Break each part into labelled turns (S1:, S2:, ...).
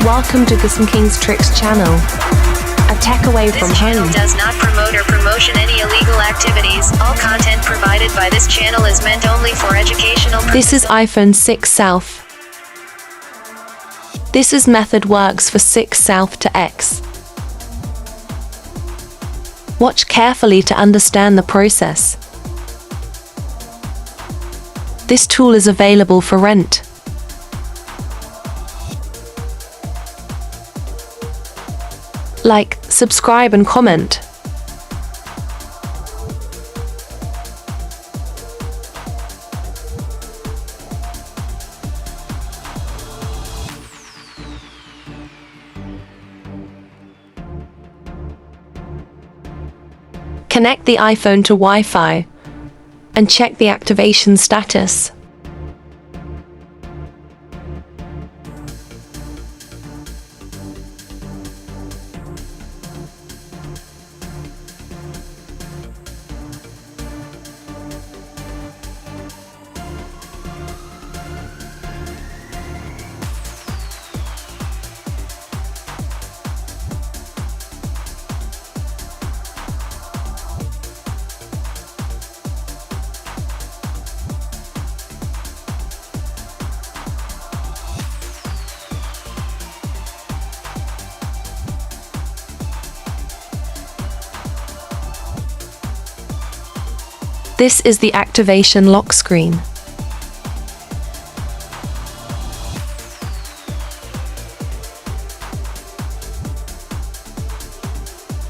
S1: Welcome to Gus and King's Tricks channel. A tech away from
S2: This channel
S1: home.
S2: does not promote or promotion any illegal activities. All content provided by this channel is meant only for educational purposes.
S1: This is iPhone 6 South. This is method works for 6 South to X. Watch carefully to understand the process. This tool is available for rent. Like, subscribe and comment. Connect the iPhone to Wi-Fi and check the activation status. This is the activation lock screen.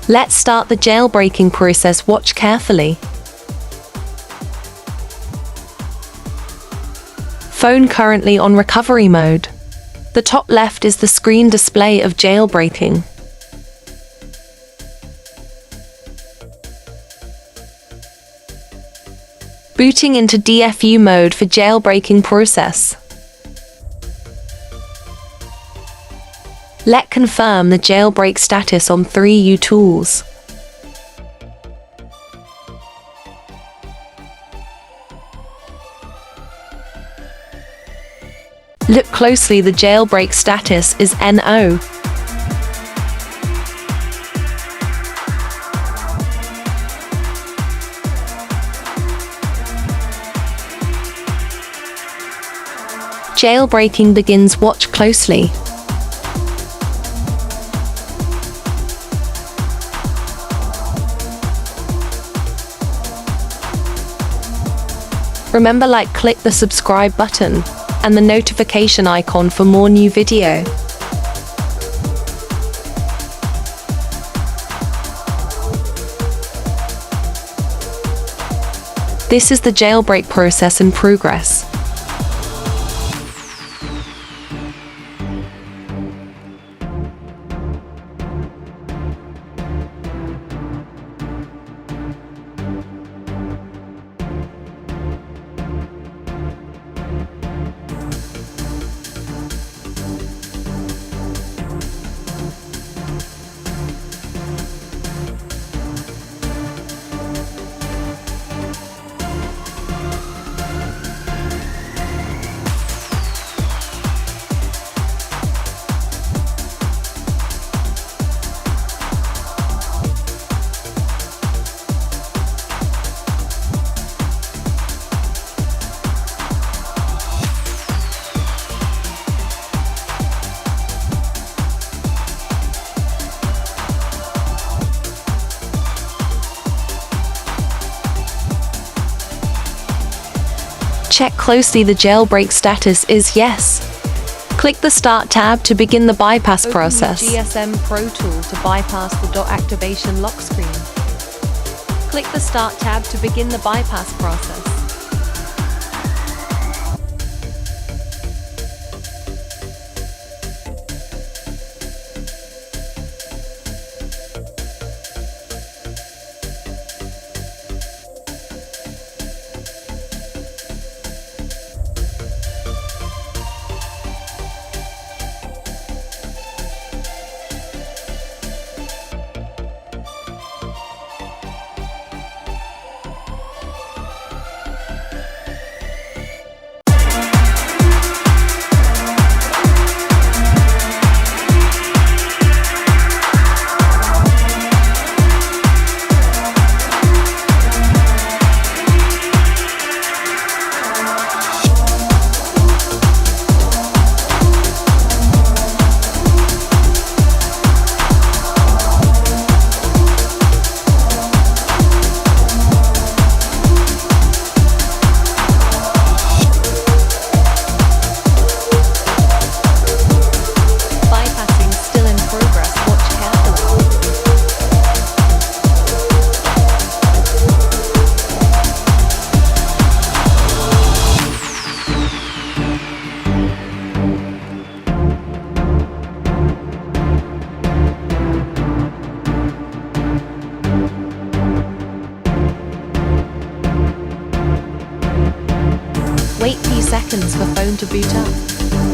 S1: Let's start the jailbreaking process. Watch carefully. Phone currently on recovery mode. The top left is the screen display of jailbreaking. Booting into DFU mode for jailbreaking process. Let confirm the jailbreak status on 3U tools. Look closely, the jailbreak status is NO. Jailbreaking begins. Watch closely. Remember, click the subscribe button and the notification icon for more new video. This is the jailbreak process in progress. Check closely, the jailbreak status is yes. Click the Start tab to begin the bypass process. Open the GSM Pro tool to bypass the dot activation lock screen. Click the Start tab to begin the bypass process. seconds for phone to boot up.